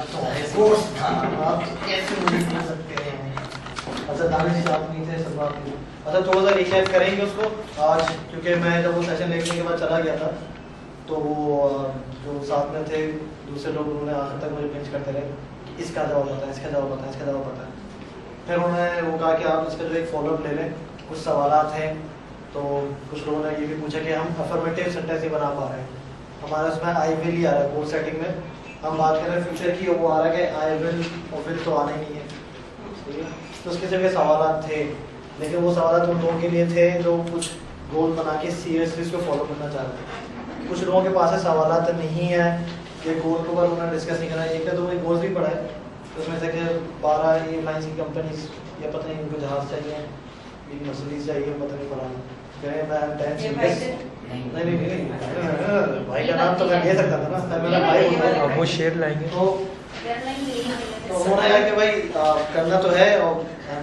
आप कैसे मुझे बोल सकते हैं? अच्छा दानिश आप नहीं थे सब बात नहीं। अच्छा थोड़ा सा रिकैप करेंगे उसको आज, क्योंकि मैं जब वो सेशन देखने के बाद चला गया था तो वो जो साथ में थे दूसरे लोग उन्होंने आखिर तक मुझे पिंच करते रहे कि इसका जवाब पता है, इसका जवाब पता है, इसका जवाब पता है। फिर उन्होंने वो कहा कि आप इसका जो एक फॉलोअप ले लें, कुछ सवालात हैं। तो कुछ लोगों ने ये भी पूछा कि हम अफर्मेटिव सेंटेंस नहीं बना पा रहे हैं, हमारा उसमें आई विल ही आ रहा है गोल सेटिंग में। हम बात कर रहे हैं फ्यूचर की, वो आ रहा है कि आई विल और विल तो आना ही नहीं है, ठीक है। तो उसके जगह सवालात थे, लेकिन वो सवालात उन लोगों के लिए थे जो कुछ गोल बना के सीरियसली उसको फॉलो करना चाह रहे थे। कुछ लोगों के पास सवालात नहीं है, ये गोल के ऊपर उन्होंने डिस्कस नहीं करना। एक तो गोल भी पड़ा है उसमें से कि 12 एयरलाइंस की कंपनीज या पता नहीं उनको जहाज चाहिए, मर्सिडीज चाहिए, पता नहीं पड़ा भाई का नाम तो मैं ले सकता था ना, मेरा भाई वो शेयर लाएंगे। तो उन्होंने कहा कि भाई करना तो है और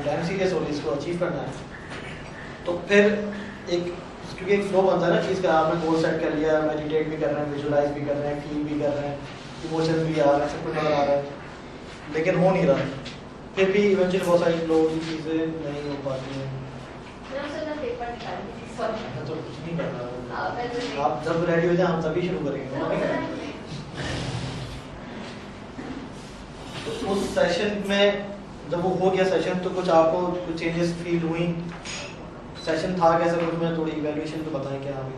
टाइम सीरियस होगी, इसको अचीव करना है। तो फिर एक क्योंकि एक फ्लो बनता है ना चीज़ का, आपने गोल सेट कर लिया, मेडिटेट भी कर रहे हैं, विजुलाइज भी कर रहे हैं, फील भी कर रहे हैं, इमोशन भी आ रहा है, सब कुछ नजर आ रहा है, लेकिन हो नहीं रहा। फिर भी इवेंचुअली बहुत सारी लोगों की चीज़ें नहीं हो पाती हैं। तो कुछ नहीं करना, आप जब रेडी हो जाए हम तभी शुरू करेंगे। तो उस सेशन में जब वो हो गया सेशन, तो कुछ आपको कुछ चेंजेस फील हुई? सेशन था कैसा, कुछ में थोड़ी इवैल्यूएशन तो बताएं क्या अभी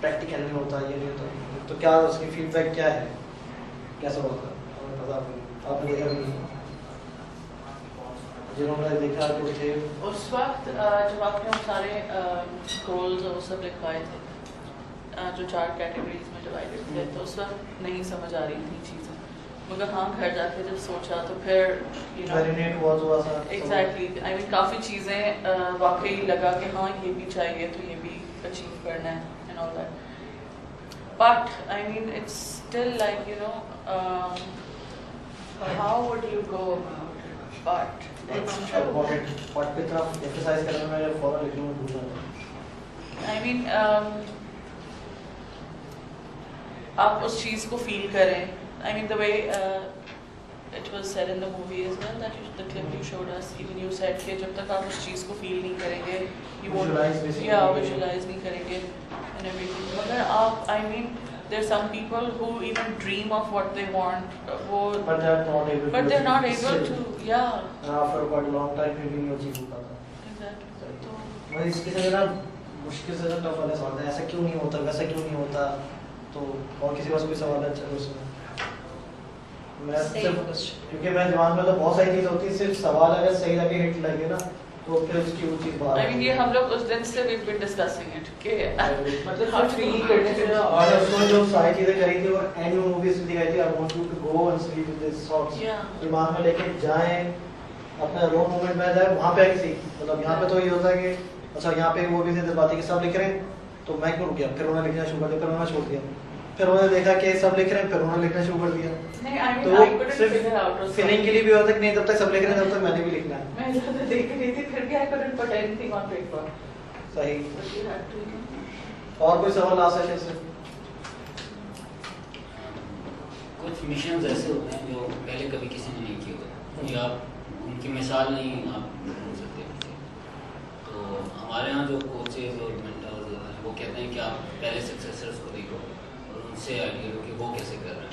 प्रैक्टिकल में होता है ये नहीं होता, तो क्या उसकी फीडबैक क्या है, कैसा होता है? आपने देखा भी जिन्होंने देखा तो थे उस वक्त जब आपने वो सारे गोल्स और सब लिखवाए थे जो 4 कैटेगरीज में डिवाइडेड थे, तो उस वक्त नहीं समझ आ रही थी चीज़ें, मगर हाँ घर जाके जब सोचा तो फिर एग्जैक्टली आई मीन काफ़ी चीज़ें वाकई लगा कि हाँ ये भी चाहिए तो ये भी अचीव करना है and all that. But I mean it's still like you know how would you go about it, but what पे तरफ एक्सरसाइज करने में मैं फॉलो लिखने में भूल रहा। आई मीन आप उस चीज़ को फील करें। I mean the way it was said in the movie as well, that the clip you showed us, even you said कि जब तक आप उस चीज़ को feel नहीं करेंगे, you won't visualize नहीं करेंगे and everything. मगर आप I mean there are some people who even dream of what they want, but they're not able to yeah. For quite a long time maybe नहीं achieve होता था। Exactly. तो मैं इसके से ना मुश्किल से टफ वाले सवाल है, ऐसा क्यों नहीं होता, वैसा क्यों नहीं होता, तो और किसी पास कोई सवाल है चलो उसमें। मैं क्योंकि मैं दिमाग में तो बहुत सारी चीज़ होती है, सिर्फ सवाल अगर सही लगे हिट लगे ना तो फिर उसकी वो चीज़ बाहर। I mean ये हम लोग उस दिन से we've been discussing it कि मतलब how to feel करने से और उसमें जो सारी चीज़ें करी थी वो एंड में मूवीज में दिखाई थी, I want you to go and sleep with this thoughts, दिमाग में लेके जाएं, अपना रो मोमेंट में जाए, वहाँ पे आके मतलब यहाँ पे तो ये होता है कि अच्छा यहाँ पे वो भी थे बातें कि सब लिख रहे हैं तो मैं क्यों रुक गया, फिर उन्होंने लिखना शुरू कर दिया, फिर उन्होंने छोड़ दिया, फिर उन्होंने देखा कि सब लिख रहे हैं, फिर उन्होंने लिखना शुरू कर दिया। तो सिर्फ फीलिंग के लिए भी होता है कि नहीं जब तक सब लिख रहे हैं तब तक मैंने भी लिखना है। मैं जब देख रही थी फिर भी I couldn't put anything on paper. सही। और कोई सवाल आ सेशन से? कुछ मिशंस ऐसे होते हैं जो पहले कभी किसी ने नहीं किए होते, या उनकी मिसाल नहीं आप ढूंढ सकते। तो हमारे यहाँ जो कोचेज और मेंटर्स हैं वो कहते हैं कि आप पहले सक्सेसर्स को देखो और उनसे आइडिया लो कि वो कैसे कर रहे हैं,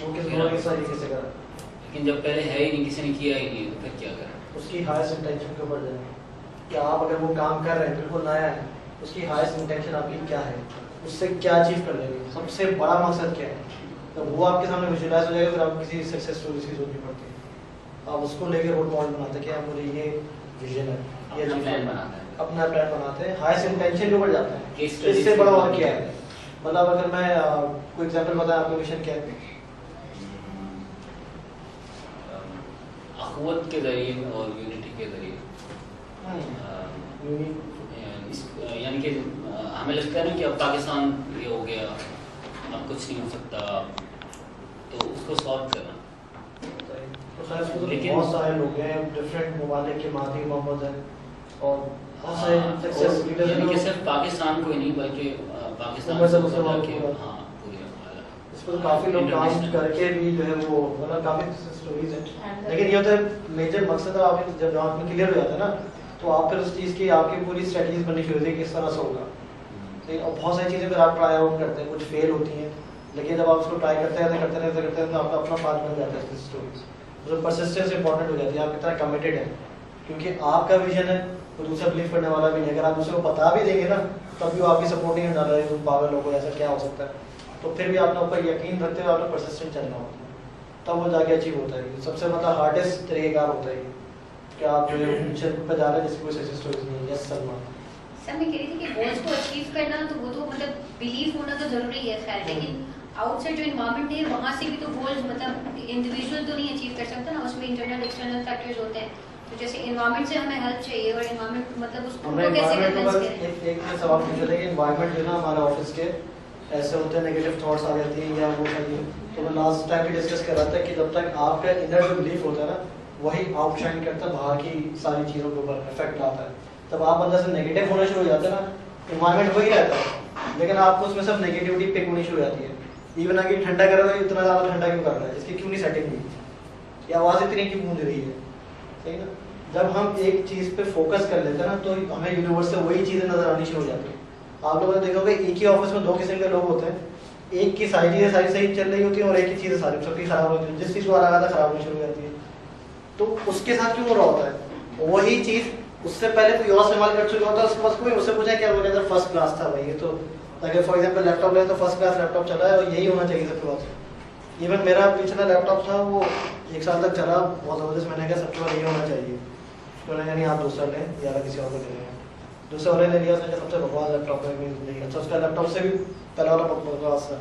लेकिन जब पहले है ही नहीं, किसी ने किया ही नहीं, तो फिर क्या करें? उसकी हाईएस्ट इंटेंशन के ऊपर जाए कि आप अगर वो काम कर रहे हैं बिल्कुल नया है, उसकी हाईएस्ट इंटेंशन आपकी क्या है, उससे क्या अचीव कर लेंगे, सबसे बड़ा मकसद क्या है, तो वो आपके सामने विजुअलाइज हो जाएगा। फिर आपको किसी सक्सेस स्टोरी की जरूरत नहीं पड़ती, आप उसको लेकर रोल मॉडल बनाते हैं कि आप मुझे ये विजन है, ये अपना प्लान बनाते हैं, हाईएस्ट इंटेंशन के ऊपर जाते हैं, इससे बड़ा और क्या है। मतलब अगर मैं कोई एग्जांपल बताएं, आपका मिशन क्या है? अखवत के जरिए और यूनिटी के जरिए, यानी कि हमें लगता है ना कि अब पाकिस्तान ये हो गया, अब कुछ नहीं हो सकता, तो उसको सॉल्व करना। तो लेकिन बहुत सारे लोग हैं डिफरेंट ममालिक के मादी मोहम्मद हैं और बहुत सारे सक्सेस लीडर्स हैं, सिर्फ पाकिस्तान को ही नहीं बल्कि पाकिस्तान से हाँ पूरी तो काफी लोग काम करके भी जो है वो मतलब काफी स्टोरीज हैं, लेकिन ये होता है मेजर मकसद है आप जब दिमाग में क्लियर हो जाता है ना, तो आप फिर उस चीज़ की आपकी पूरी स्ट्रेटजीज बननी शुरू होती है कि किस तरह से होगा। ठीक, और बहुत सारी चीज़ें फिर आप ट्राई आउट करते हैं, कुछ फेल होती हैं, लेकिन जब आप उसको ट्राई करते हैं तो आपका अपना पार्ट बन जाता है स्टोरीज। तो परसिस्टेंस इंपॉर्टेंट हो जाती है, आप कितना कमिटेड है, क्योंकि आपका विजन है तो दूसरा बिलीव करने वाला भी नहीं। अगर आप दूसरे को बता भी देंगे ना, तब भी वो आपकी सपोर्ट नहीं डाल रहे, तुम पागल लोगों ऐसा क्या हो सकता है, तो फिर भी अपने ऊपर यकीन रखते हुए आपने परसिस्टेंट चलना होता है, तब वो जाके अचीव होता है। सबसे मतलब हार्डेस्ट तरीकेकार होता है कि आप जो है मिशन पर जा रहे हैं जिसकी कोई सक्सेस स्टोरीज नहीं है। यस सलमान। सर मैं कह रही थी कि गोल्स को अचीव करना तो वो तो मतलब बिलीव होना तो जरूरी है खैर, लेकिन आउटसाइड जो इन्वायरमेंट है वहाँ से भी तो गोल्स मतलब इंडिविजुअल तो नहीं अचीव कर सकता ना, उसमें इंटरनल एक्सटर्नल फैक्टर्स होते हैं। तो जैसे इन्वायरमेंट से हमें हेल्प चाहिए और इन्वायरमेंट मतलब उसको कैसे बैलेंस करें। एक सवाल पूछा था कि इन्वायरमेंट जो है ना हमारे ऑफिस के ऐसे होते हैं, नेगेटिव थॉट्स आ जाती हैं या वो सारी, तो मैं लास्ट टाइम भी डिस्कस कर रहा था कि जब तक आपका इनर जो बिलीफ होता है ना वही आउटशाइन करता है, बाहर की सारी चीज़ों के ऊपर इफेक्ट आता है। तब आप अंदर से नेगेटिव होना शुरू हो जाता है ना, इन्वायरमेंट वही रहता है लेकिन आपको उसमें सब नेगेटिविटी पिक होनी शुरू हो जाती है। इवन अगर ठंडा कर रहा है तो इतना ज़्यादा ठंडा क्यों कर रहा है, इसकी क्यों नहीं सेटिंग हुई, या आवाज़ इतनी क्यों गूंज रही है, सही ना। जब हम एक चीज़ पे फोकस कर लेते हैं ना तो हमें यूनिवर्स से वही चीज़ें नजर आनी शुरू हो जाती है। आप लोगों ने देखा होगा एक ही ऑफिस में दो किस्म के लोग होते हैं, एक की सारी चीज़ें सारी सही चल रही होती है और एक की चीज़ें सारी सबकी खराब होती है, जिस चीज़ को आ रहा था खराब होनी शुरू हो जाती है। तो उसके साथ क्यों हो रहा होता है, वही चीज़ उससे पहले कोई और इस्तेमाल कर चुका होता है, उसके पास कोई उससे पूछा क्या बोला था, फर्स्ट क्लास था भाई। तो अगर फॉर एग्जांपल लैपटॉप ले तो फर्स्ट क्लास लैपटॉप चला है और यही होना चाहिए सबके पास। इवन मेरा पिछला लैपटॉप था वो 1 साल तक चला बहुत ज़बरदस्त, मैंने कहा सबके पास यही होना चाहिए, तो मैंने कहा नहीं आप दूसरा लें या किसी और को ले लें। दूसरा वाले ले लिया, उसने सबसे बकवास लैपटॉप है नहीं, अच्छा उसका लैपटॉप से भी पहला वाला बकवास था,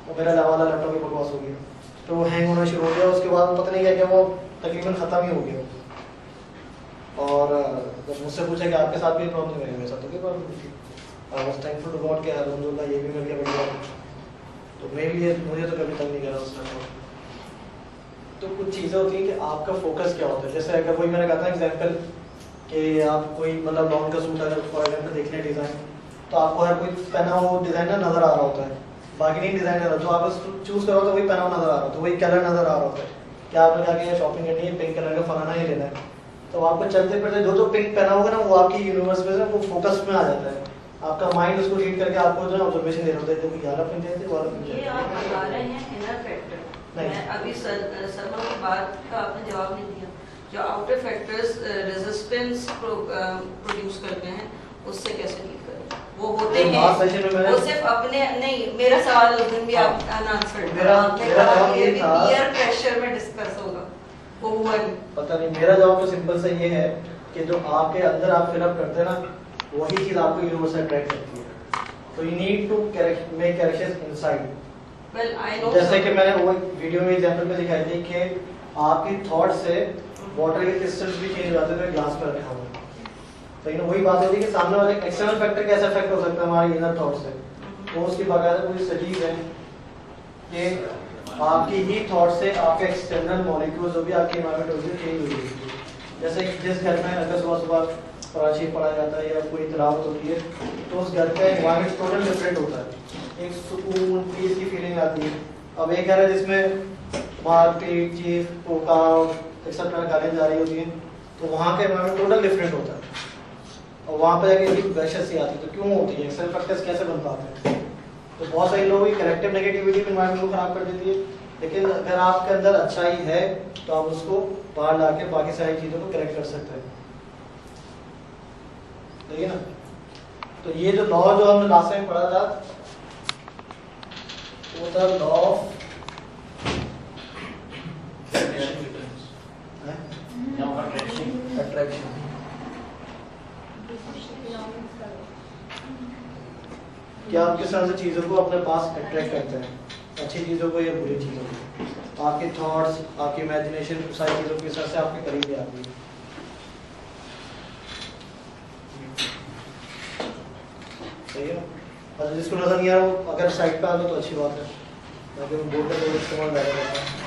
वो मेरा वाला लैपटॉप भी बकवास हो गया, तो वो हैंग होना शुरू हो गया। उसके बाद पता नहीं क्या वो तकरीबन ख़त्म ही हो गया। और जब मुझसे पूछा कि आपके साथ भी प्रॉब्लम नहीं, मेरे साथ तो कोई प्रॉब्लम नहीं थी। I was thankful to God कि अल्हम्दुलिल्लाह ये भी मिल गया बढ़िया, तो मैं भी मुझे तो कभी तंग नहीं करा उसने। तो कुछ चीज़ें होती हैं कि आपका फोकस क्या होता है। जैसे अगर वही मैंने कहा था एग्जाम्पल कि आप कोई मतलब लॉन्ग का सूट अगर फॉर एग्जाम्पल देखने डिज़ाइन, तो आपको हर कोई पहना हुआ डिज़ाइनर नज़र आ रहा होता है, बाकी नहीं डिज़ाइनर जो आप चूज़ करो तो वही पहना हुआ नज़र आ रहा होता है, वही कलर नज़र आ रहा होता है कि आपने जाके शॉपिंग करनी है पिंक कलर का फलाना ही लेना है, तो आपको चलते फिरते जो पिंक पहना होगा ना वो आपकी यूनिवर्स में वो फोकस में आ जाता है, आपका माइंड उसको रीड करके आपको जो है ऑब्जर्वेशन दे रहा होता है, जो 11 पिन देते 12 पिन ये आप बता रहे हैं इनर फैक्टर। मैं अभी सलमान की बात का आपने जवाब नहीं दिया। जो आउटर फैक्टर्स रेजिस्टेंस प्रोड्यूस करते हैं उससे कैसे डील करें, वो होते हैं वो सिर्फ अपने नहीं। मेरा सवाल उस दिन भी आप अनआंसर्ड, आपने कहा कि पीयर प्रेशर में डिस्कस होगा, वो हुआ नहीं। पता नहीं, मेरा जवाब तो सिंपल सा ये है कि जो आपके अंदर आप फिलअप करते हैं ना वही चीज आपको यूनिवर्स से अट्रैक्ट करती है, तो you need to make corrections inside. Well I know, जैसे कि मैंने वो वीडियो में एग्जांपल में दिखाई थी कि आपकी थॉट से वाटर के क्रिस्टल्स भी चेंज हो जाते हैं ग्लास पर रखा हुआ है, तो इन वही बात होती है कि सामने वाले एक्सटर्नल फैक्टर कैसे अफेक्ट हो सकता है हमारे इनर थॉट से। तो उसकी बाकायदा पूरी स्टडीज है कि आपकी ही थॉट से आपके एक्सटर्नल मॉलिक्यूल्स जो भी आपकी एनवायरनमेंट होगी चेंज हो जाएगी। जैसे जिस घर में अगर सुबह सुबह कराची पढ़ा जाता है या कोई तिलावत होती है तो उस घर का एनवायरनमेंट टोटल डिफरेंट होता है, एक सुकून पीस की फीलिंग आती है। अब एक घर है जिसमें मारपीट चीख पुकार एक्सेट्रा गालियाँ जा रही होती हैं, तो वहाँ का एनवायरनमेंट टोटल डिफरेंट होता है और वहाँ पर जाके एक वहशत सी आती है। तो क्यों होती है, एक्सटर्नल फैक्टर्स कैसे बन पाते हैं? तो बहुत सारे लोग कलेक्टिव नेगेटिविटी एनवायरनमेंट को खराब कर देती है, लेकिन अगर आपके अंदर अच्छाई है तो आप उसको बाहर ला के बाकी सारी चीज़ों को करेक्ट कर सकते हैं, देखिए ना। तो ये जो लॉ जो हमने लास्ट टाइम पढ़ा था वो था लॉ ऑफ अट्रैक्शन। क्या आप किस तरह से चीज़ों को अपने पास अट्रैक्ट करते हैं, अच्छी चीज़ों को या बुरी चीज़ों को। आपके थॉट्स आपकी इमेजिनेशन सारी चीज़ों की तरह से आपके करीब भी आती है। सही है। और जिसको नजर नहीं आ रहा वो अगर साइड पे आ तो अच्छी बात है, बोर्ड का इस्तेमाल ज़्यादा करता है।